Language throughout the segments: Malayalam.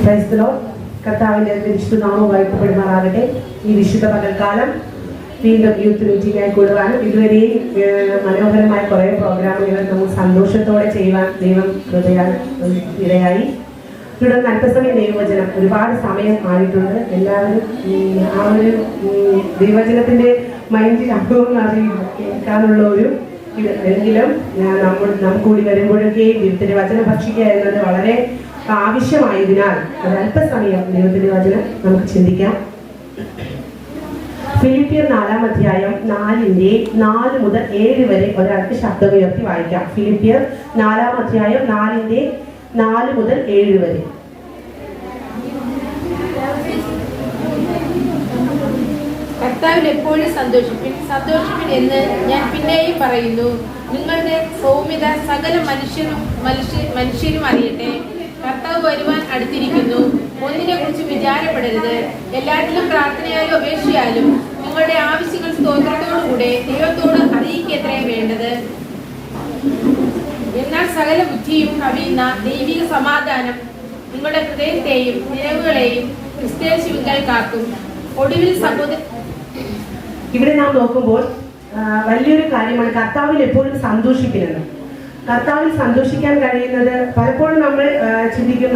ക്രൈസ്തലോ കർത്താവിൻ്റെ വിശുദ്ധ നാമം വാഴ്ത്തപ്പെടുമാറാകട്ടെ. ഈ വിശുദ്ധ പകൽക്കാലം വീണ്ടും യൂത്ത് മീറ്റിംഗായി കൂടുവാനും ഇതുവരെയും മനോഹരമായ കുറേ പ്രോഗ്രാമുകൾ നമുക്ക് സന്തോഷത്തോടെ ചെയ്യുവാൻ ദൈവം കൃപയാൽ ഇടയായി. തുടർന്ന് അല്പസമയം ദൈവവചനം ഒരുപാട് സമയം ആയിട്ടുണ്ട്. എല്ലാവരും ആ ഒരു ദൈവവചനത്തിൻ്റെ മൈൻഡിൽ അനുഭവം അറിയില്ല കേൾക്കാനുള്ള ഒരു എങ്കിലും നാം കൂടി വരുമ്പോഴൊക്കെ ദൈവത്തിൻ്റെ വചനം ഭക്ഷിക്കുക എന്നത് വളരെ ആവശ്യമായതിനാൽ ഒരല്പസമയം ദൈവത്തിൻ്റെ വചനം നമുക്ക് ചിന്തിക്കാം. ഫിലിപ്പിയർ 4-ാം അധ്യായം 4 മുതൽ 7 വരെ ഒരാൾക്ക് ശബ്ദമുയർത്തി വായിക്കാം. ഫിലിപ്പിയർ 4-ാം അധ്യായം 4 മുതൽ 7 വരെ. കർത്താവിൽ എപ്പോഴും സന്തോഷിപ്പിൻ എന്ന് ഞാൻ പിന്നെയും പറയുന്നു. നിങ്ങളുടെ സൗമ്യത സകല മനുഷ്യരും അറിയട്ടെ. കർത്താവ് വരുവാൻ അടുത്തിരിക്കുന്നു. ഒന്നിനെ കുറിച്ച് വിചാരപ്പെടരുത്. എല്ലാറ്റിലും പ്രാർത്ഥനയാലും അപേക്ഷയാലും നിങ്ങളുടെ ആവശ്യങ്ങൾ സ്തോത്രത്തോടുകൂടെ ദൈവത്തോട് അറിയിക്കത്രേ വേണ്ടത്. എന്നാൽ സകല ബുദ്ധിയും കവിയുന്ന ദൈവിക സമാധാനം നിങ്ങളുടെ ഹൃദയത്തെയും നിലവുകളെയും ക്രിസ്തയേശുവിങ്കൽ കാക്കും. ഒടുവിൽ ഇവിടെ നാം നോക്കുമ്പോൾ വലിയൊരു കാര്യമാണ് കർത്താവിൽ എപ്പോഴും സന്തോഷിക്കുന്നത്. കർത്താവിൽ സന്തോഷിക്കാൻ കഴിയുന്നത് പലപ്പോഴും നമ്മൾ ചിന്തിക്കും.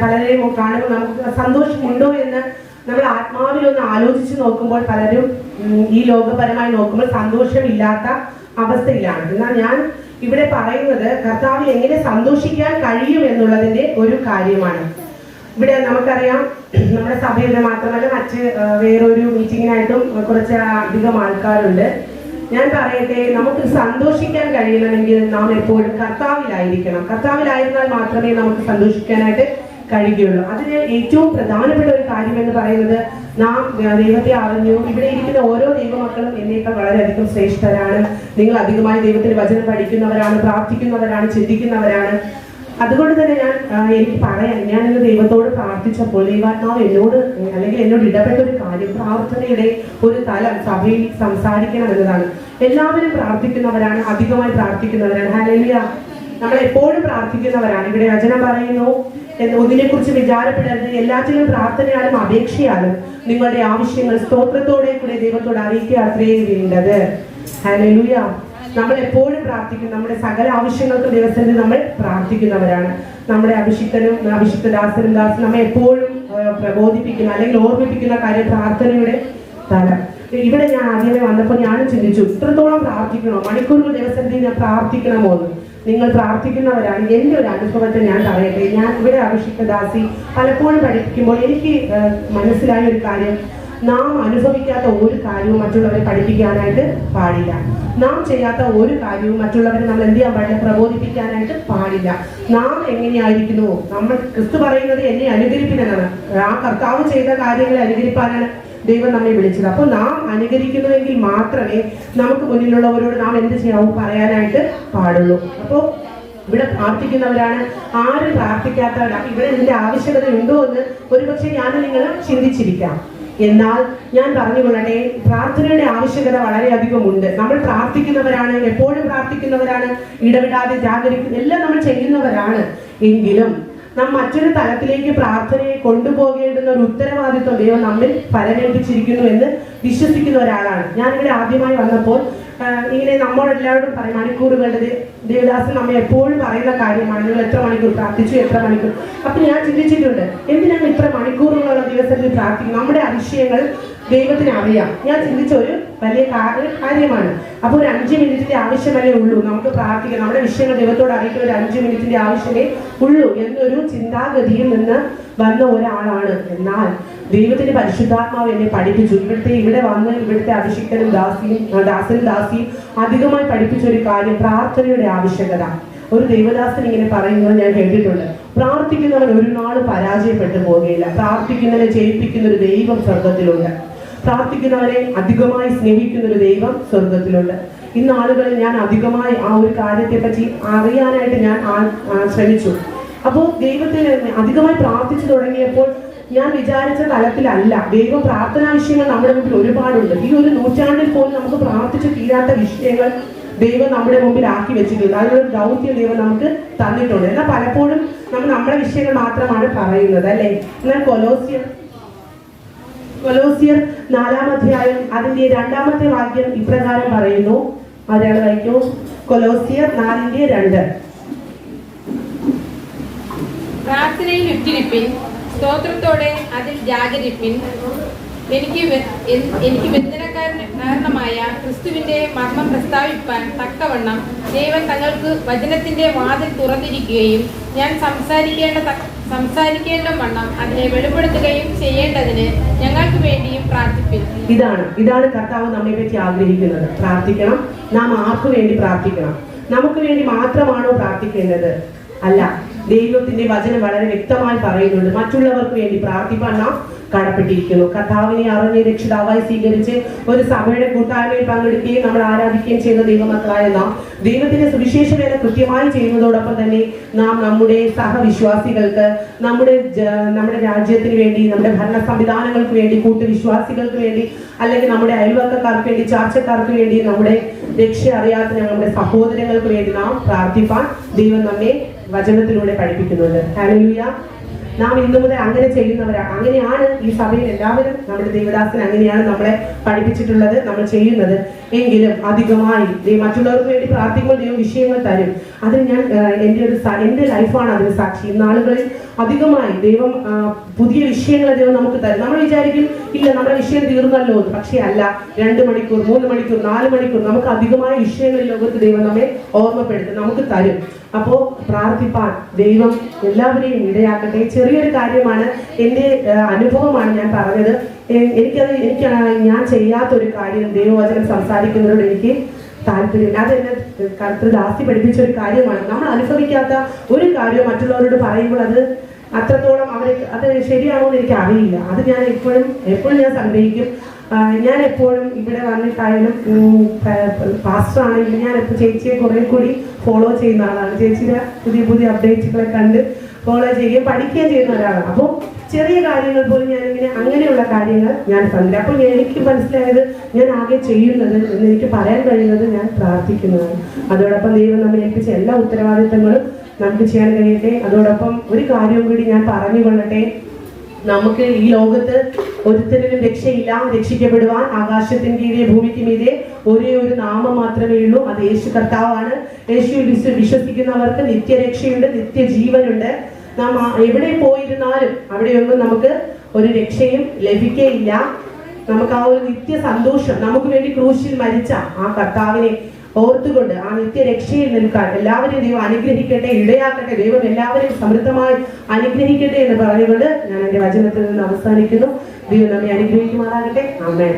പലരെയും കാണുമ്പോൾ നമുക്ക് സന്തോഷമുണ്ടോ എന്ന് നമ്മൾ ആത്മാവിലൊന്ന് ആലോചിച്ച് നോക്കുമ്പോൾ പലരും ഈ ലോകപരമായി നോക്കുമ്പോൾ സന്തോഷമില്ലാത്ത അവസ്ഥയിലാണ്. എന്നാൽ ഞാൻ ഇവിടെ പറയുന്നത് കർത്താവിൽ എങ്ങനെ സന്തോഷിക്കാൻ കഴിയും എന്നുള്ളതിൻ്റെ ഒരു കാര്യമാണ്. ഇവിടെ നമുക്കറിയാം, നമ്മുടെ സഭയുടെ മാത്രമല്ല മറ്റ് വേറൊരു മീറ്റിങ്ങിനായിട്ടും കുറച്ച് അധികം ആൾക്കാരുണ്ട്. ഞാൻ പറയട്ടെ, നമുക്ക് സന്തോഷിക്കാൻ കഴിയണമെങ്കിൽ നാം എപ്പോഴും കർത്താവിലായിരിക്കണം. കർത്താവിലായിരുന്നാൽ മാത്രമേ നമുക്ക് സന്തോഷിക്കാനായിട്ട് കഴിയുകയുള്ളൂ. അതിന് ഏറ്റവും പ്രധാനപ്പെട്ട ഒരു കാര്യം എന്ന് പറയുന്നത് നാം ദൈവത്തെ അറിഞ്ഞു. ഇവിടെ ഇരിക്കുന്ന ഓരോ ദൈവമക്കളും എന്നേക്കാൾ വളരെയധികം ശ്രേഷ്ഠരാണ്. നിങ്ങൾ അധികമായി ദൈവത്തിന്റെ വചനം പഠിക്കുന്നവരാണ്, പ്രാർത്ഥിക്കുന്നവരാണ്, ചിന്തിക്കുന്നവരാണ്. അതുകൊണ്ട് തന്നെ എനിക്ക് പറയാം, ഞാൻ ഇന്ന് ദൈവത്തോട് പ്രാർത്ഥിച്ചപ്പോൾ ദൈവാത്മാവ് എന്നോട് ഇടപെട്ട ഒരു കാര്യം പ്രാർത്ഥനയുടെ ഒരു തലം സഭയിൽ സംസാരിക്കണം എന്നതാണ്. എല്ലാവരും പ്രാർത്ഥിക്കുന്നവരാണ്, അധികമായി പ്രാർത്ഥിക്കുന്നവരാണ്. ഹല്ലേലൂയ. നമ്മൾ എപ്പോഴും പ്രാർത്ഥിക്കുന്നവരാണ്. ഇവിടെ വചനം പറയുന്നു, ഒന്നിനെ കുറിച്ച് വിചാരപ്പെടരുത്, എല്ലാറ്റിലും പ്രാർത്ഥനയാലും അപേക്ഷയാലും നിങ്ങളുടെ ആവശ്യങ്ങൾ സ്തോത്രത്തോടെ കൂടെ ദൈവത്തോട് അറിയിക്കുക അത്രേ വേണ്ടത്. ഹല്ലേലൂയ. നമ്മൾ എപ്പോഴും പ്രാർത്ഥിക്കും. നമ്മുടെ സകല ആവശ്യങ്ങൾക്കും ദിവസത്തിൽ നമ്മൾ പ്രാർത്ഥിക്കുന്നവരാണ്. നമ്മുടെ അഭിഷിക്തദാസനും നമ്മെ എപ്പോഴും പ്രബോധിപ്പിക്കുന്ന അല്ലെങ്കിൽ ഓർമ്മിപ്പിക്കുന്ന കാര്യം പ്രാർത്ഥനയുടെ തലം. ഇവിടെ ഞാൻ ആദ്യമേ വന്നപ്പോൾ ഞാനും ചിന്തിച്ചു, ഇത്രത്തോളം പ്രാർത്ഥിക്കണോ, മണിക്കൂറുകൾ ദിവസത്തിൽ ഞാൻ പ്രാർത്ഥിക്കണമോ എന്ന്. നിങ്ങൾ പ്രാർത്ഥിക്കുന്നവരാണ്. എൻ്റെ ഒരു അനുഭവത്തെ ഞാൻ പറയട്ടെ. ഞാൻ ഇവിടെ അഭിഷിക്തദാസി പലപ്പോഴും പഠിപ്പിക്കുമ്പോൾ എനിക്ക് മനസ്സിലായ ഒരു കാര്യം, നാം അനുഭവിക്കാത്ത ഒരു കാര്യവും മറ്റുള്ളവരെ പഠിപ്പിക്കാനായിട്ട് പാടില്ല. നാം ചെയ്യാത്ത ഒരു കാര്യവും മറ്റുള്ളവരെ നമ്മൾ എന്ത് ചെയ്യാൻ പാടില്ല, പ്രബോധിപ്പിക്കാനായിട്ട് പാടില്ല. നാം എങ്ങനെയായിരിക്കുന്നു, നമ്മൾ ക്രിസ്തു പറയുന്നത് എന്നെ അനുകരിപ്പിനെന്നാണ്. ആ കർത്താവ് ചെയ്ത കാര്യങ്ങളെ അനുകരിപ്പാനാണ് ദൈവം നമ്മെ വിളിച്ചത്. അപ്പോൾ നാം അനുകരിക്കുന്നുവെങ്കിൽ മാത്രമേ നമുക്ക് മുന്നിലുള്ളവരോട് നാം എന്ത് ചെയ്യാവൂ, പറയാനായിട്ട് പാടുള്ളൂ. അപ്പോൾ ഇവിടെ പ്രാർത്ഥിക്കുന്നവരാണ്, ആരും പ്രാർത്ഥിക്കാത്തവരാണ്. ഇവിടെ ഇതിന്റെ ആവശ്യകത ഉണ്ടോ എന്ന് ഒരുപക്ഷെ ഞാൻ നിങ്ങൾ ചിന്തിച്ചിരിക്കാം. എന്നാൽ ഞാൻ പറഞ്ഞുകൊള്ളട്ടെ, പ്രാർത്ഥനയുടെ ആവശ്യകത വളരെയധികം ഉണ്ട്. നമ്മൾ പ്രാർത്ഥിക്കുന്നവരാണ്, എപ്പോഴും പ്രാർത്ഥിക്കുന്നവരാണ്, ഇടവിടാതെ ജാഗരിക്കുന്ന എല്ലാം നമ്മൾ ചെയ്യുന്നവരാണ്. എങ്കിലും നാം മറ്റൊരു തലത്തിലേക്ക് പ്രാർത്ഥനയെ കൊണ്ടുപോകേണ്ടുന്ന ഒരു ഉത്തരവാദിത്വം ദൈവം നമ്മിൽ ഫലമേൽപ്പിച്ചിരിക്കുന്നു എന്ന് വിശ്വസിക്കുന്ന ഒരാളാണ്. ഞാനിവിടെ ആദ്യമായി വന്നപ്പോൾ ഇങ്ങനെ നമ്മളെല്ലാവരും പറയും, മണിക്കൂറുകളുടെ ദേവദാസൻ നമ്മെ എപ്പോഴും പറയുന്ന കാര്യമാണ്, നിങ്ങൾ എത്ര മണിക്കൂർ പ്രാർത്ഥിച്ചു, എത്ര മണിക്കൂർ. അപ്പൊ ഞാൻ ചിന്തിച്ചിട്ടുണ്ട്, എന്തിനാണ് ഇത്ര മണിക്കൂറുകളുള്ള ദിവസത്തിൽ പ്രാർത്ഥിക്കുന്നത്? നമ്മുടെ അതിശയങ്ങൾ ദൈവത്തിന് അറിയാം. ഞാൻ ചിന്തിച്ച ഒരു വലിയ കാര്യമാണ്. അപ്പോൾ ഒരു 5 മിനിറ്റിന്റെ ആവശ്യമല്ലേ ഉള്ളൂ നമുക്ക് പ്രാർത്ഥിക്കാം. നമ്മുടെ വിഷയങ്ങൾ ദൈവത്തോട് അറിയിക്കുന്ന ഒരു 5 മിനിറ്റിന്റെ ആവശ്യമേ ഉള്ളൂ എന്നൊരു ചിന്താഗതിയിൽ നിന്ന് വന്ന ഒരാളാണ്. എന്നാൽ ദൈവത്തിന്റെ പരിശുദ്ധാത്മാവ് എന്നെ പഠിപ്പിച്ചു. ഇവിടെ വന്ന് ഇവിടുത്തെ അഭിഷിക്തനും ദാസിയും അധികമായി പഠിപ്പിച്ച ഒരു കാര്യം, പ്രാർത്ഥനയുടെ ആവശ്യകത. ഒരു ദൈവദാസൻ ഇങ്ങനെ പറയുന്നത് ഞാൻ കേട്ടിട്ടുണ്ട്, പ്രാർത്ഥിക്കുന്നവൻ ഒരു നാൾ പരാജയപ്പെട്ടു പോകുകയില്ല. പ്രാർത്ഥിക്കുന്നവനെ ജയിപ്പിക്കുന്ന ഒരു ദൈവം സ്വർഗത്തിലുണ്ട്. പ്രാർത്ഥിക്കുന്നവരെ അധികമായി സ്നേഹിക്കുന്ന ഒരു ദൈവം സ്വർഗത്തിലുണ്ട്. ഇന്ന് ആളുകളിൽ ഞാൻ അധികമായി ആ ഒരു കാര്യത്തെ പറ്റി അറിയാനായിട്ട് ഞാൻ ശ്രമിച്ചു. അപ്പോൾ ദൈവത്തിന് അധികമായി പ്രാർത്ഥിച്ചു തുടങ്ങിയപ്പോൾ ഞാൻ വിചാരിച്ച തലത്തിലല്ല. ദൈവം പ്രാർത്ഥനാ വിഷയങ്ങൾ നമ്മുടെ മുമ്പിൽ ഒരുപാടുണ്ട്. ഈ ഒരു നൂറ്റാണ്ടിൽ പോലും നമുക്ക് പ്രാർത്ഥിച്ചു തീരാത്ത വിഷയങ്ങൾ ദൈവം നമ്മുടെ മുമ്പിൽ ആക്കി വെച്ചിട്ടുണ്ട്. അതിനൊരു ദൗത്യം ദൈവം നമുക്ക് തന്നിട്ടുണ്ട്. എന്നാൽ പലപ്പോഴും നമ്മൾ നമ്മുടെ വിഷയങ്ങൾ മാത്രമാണ് പറയുന്നത്, അല്ലേ? എന്നാൽ കൊലോസിയർ 4-ാം അധ്യായം അതിന്റെ 2-ാമത്തെ വാക്യം ഇപ്രകാരം പറയുന്നു. ഒരാൾ വായിക്കൂ. കൊലോസിയർ 4:2. പ്രാർത്ഥനയിൽ ഉറ്റിരിപ്പിൻ, സ്തോത്രത്തോടെ അതിൽ ജാഗരിപ്പിൻ. എനിക്ക് കാരണമായ ക്രിസ്തുവിന്റെ മർമ്മം പ്രസ്താവിപ്പാൻ തക്കവണ്ണം ദൈവം തങ്ങൾക്ക് വചനത്തിന്റെ വാതിൽ തുറന്നിരിക്കുകയും ഞാൻ സംസാരിക്കേണ്ട വണ്ണം അതിനെ വെളിപ്പെടുത്തുകയും ചെയ്യേണ്ടതിന് ഞങ്ങൾക്ക് വേണ്ടിയും പ്രാർത്ഥിപ്പിൻ. ഇതാണ് കർത്താവ് നമ്മെ പറ്റി ആഗ്രഹിക്കുന്നത്. പ്രാർത്ഥിക്കണം. നാം ആർക്കു വേണ്ടി പ്രാർത്ഥിക്കണം? നമുക്ക് വേണ്ടി മാത്രമാണോ പ്രാർത്ഥിക്കേണ്ടത്? അല്ല. ദൈവത്തിന്റെ വചനം വളരെ വ്യക്തമായി പറയുന്നുണ്ട്, മറ്റുള്ളവർക്ക് വേണ്ടി പ്രാർത്ഥിപ്പാൻ നാം കടപ്പെട്ടിരിക്കുന്നു. കർത്താവിനെ അറിഞ്ഞ് രക്ഷിതാവായി സ്വീകരിച്ച് ഒരു സഭയുടെ കൂട്ടായ്മയിൽ പങ്കെടുക്കുകയും നമ്മൾ ആരാധിക്കുകയും ചെയ്യുന്ന ദൈവമക്കളായ നാം ദൈവത്തിന്റെ സുവിശേഷ വേല കൃത്യമായി ചെയ്യുന്നതോടൊപ്പം തന്നെ നാം നമ്മുടെ സഹവിശ്വാസികൾക്ക്, നമ്മുടെ രാജ്യത്തിന് വേണ്ടി, നമ്മുടെ ഭരണ സംവിധാനങ്ങൾക്ക് വേണ്ടി, കൂട്ടുവിശ്വാസികൾക്ക് വേണ്ടി, അല്ലെങ്കിൽ നമ്മുടെ അയൽവക്കക്കാർക്ക് വേണ്ടി, ചാർച്ചക്കാർക്ക് വേണ്ടി, നമ്മുടെ രക്ഷ അറിയാത്ത നമ്മുടെ സഹോദരങ്ങൾക്ക് വേണ്ടി നാം പ്രാർത്ഥിപ്പാൻ ദൈവം നമ്മെ വചനത്തിലൂടെ പഠിപ്പിക്കുന്നുണ്ട്. ഹല്ലേലൂയ. നാം ഇന്നു മുതൽ അങ്ങനെ ചെയ്യുന്നവരാണ്. അങ്ങനെയാണ് ഈ സഭയിൽ എല്ലാവരും, നമ്മുടെ ദൈവദാസൻ അങ്ങനെയാണ് നമ്മളെ പഠിപ്പിച്ചിട്ടുള്ളത്, നമ്മൾ ചെയ്യുന്നത്. എങ്കിലും അധികമായി മറ്റുള്ളവർക്ക് വേണ്ടി പ്രാർത്ഥിക്കുമ്പോൾ ദൈവം വിഷയങ്ങൾ തരും. അതിന് ഞാൻ എൻ്റെ ലൈഫാണ് അതിന് സാക്ഷി. ഇന്നാളുകളിൽ അധികമായി ദൈവം പുതിയ വിഷയങ്ങൾ ദൈവം നമുക്ക് തരും. നമ്മൾ വിചാരിക്കും ഇല്ല നമ്മുടെ വിഷയം തീർന്നല്ലോ എന്ന്. പക്ഷേ അല്ല, 2 മണിക്കൂർ 3 മണിക്കൂർ 4 മണിക്കൂർ നമുക്ക് അധികമായ വിഷയങ്ങളിൽ ലോകത്ത് ദൈവം നമ്മെ ഓർമ്മപ്പെടുത്തും, നമുക്ക് തരും. അപ്പോ പ്രാർത്ഥിപ്പാൻ ദൈവം എല്ലാവരെയും ഇടയാക്കട്ടെ. ചെറിയൊരു കാര്യമാണ്, എൻ്റെ അനുഭവമാണ് ഞാൻ പറഞ്ഞത്. എനിക്ക് ഞാൻ ചെയ്യാത്തൊരു കാര്യം ദൈവവചനം സംസാരിക്കുന്നതിനോട് എനിക്ക് താല്പര്യമില്ല. അതെന്നെ കർത്തൃദാസി പഠിപ്പിച്ച ഒരു കാര്യമാണ്. നമ്മൾ അനുഭവിക്കാത്ത ഒരു കാര്യം മറ്റുള്ളവരോട് പറയുമ്പോൾ അത് അത്രത്തോളം അത് ശരിയാണോ എന്ന് എനിക്ക് അറിയില്ല. അത് ഞാൻ എപ്പോഴും ഞാൻ സംഗ്രഹിക്കും. ഞാൻ എപ്പോഴും ഇവിടെ വന്നിട്ടായാലും പാസ്റ്റർ ആണെങ്കിലും ഞാൻ ചേച്ചിയെ കുറെ കൂടി ഫോളോ ചെയ്യുന്ന ആളാണ്. ചേച്ചിയുടെ പുതിയ അപ്ഡേറ്റുകളെ കണ്ട് ഫോളോ ചെയ്യുകയും പഠിക്കുകയും ചെയ്യുന്ന ഒരാളാണ്. അപ്പോൾ ചെറിയ കാര്യങ്ങൾ പോലും അങ്ങനെയുള്ള കാര്യങ്ങൾ ഞാൻ സംഗ്രഹിക്കും. അപ്പോൾ എനിക്ക് മനസ്സിലായത് ഞാൻ ആകെ ചെയ്യുന്നത് എന്ന് എനിക്ക് പറയാൻ കഴിയുന്നത് ഞാൻ പ്രാർത്ഥിക്കുന്നതാണ്. അതോടൊപ്പം ദൈവം നമ്മെ ഏൽപ്പിച്ച എല്ലാ ഉത്തരവാദിത്തങ്ങളും നമുക്ക് ചെയ്യാൻ കഴിയട്ടെ. അതോടൊപ്പം ഒരു കാര്യവും കൂടി ഞാൻ പറഞ്ഞുകൊള്ളട്ടെ. നമുക്ക് ഈ ലോകത്ത് ഒരുത്തരിലും രക്ഷയില്ല. രക്ഷിക്കപ്പെടുവാൻ ആകാശത്തിന് കീഴെ ഭൂമിക്ക് മീതെ ഒരേ ഒരു നാമം മാത്രമേ ഉള്ളൂ, അത് യേശു കർത്താവാണ്. യേശുവിൽ വിശ്വസിക്കുന്നവർക്ക് നിത്യരക്ഷയുണ്ട്, നിത്യജീവനുണ്ട്. നാം എവിടെ പോയിരുന്നാലും അവിടെയൊന്നും നമുക്ക് ഒരു രക്ഷയും ലഭിക്കയില്ല. നമുക്ക് ആ ഒരു നിത്യ സന്തോഷം, നമുക്ക് വേണ്ടി ക്രൂശിൽ മരിച്ച ആ കർത്താവിനെ ഓർത്തുകൊണ്ട് ആ നിത്യരക്ഷയിൽ നിൽക്കാൻ എല്ലാവരെയും ദൈവം അനുഗ്രഹിക്കട്ടെ, ഇടയാക്കട്ടെ. ദൈവം എല്ലാവരെയും സമൃദ്ധമായി അനുഗ്രഹിക്കട്ടെ എന്ന് പറഞ്ഞുകൊണ്ട് ഞാൻ എൻ്റെ വചനത്തിൽ നിന്ന് അവസാനിക്കുന്നു. ദൈവം നമ്മെ അനുഗ്രഹിക്കുമാറാകട്ടെ. ആമേൻ.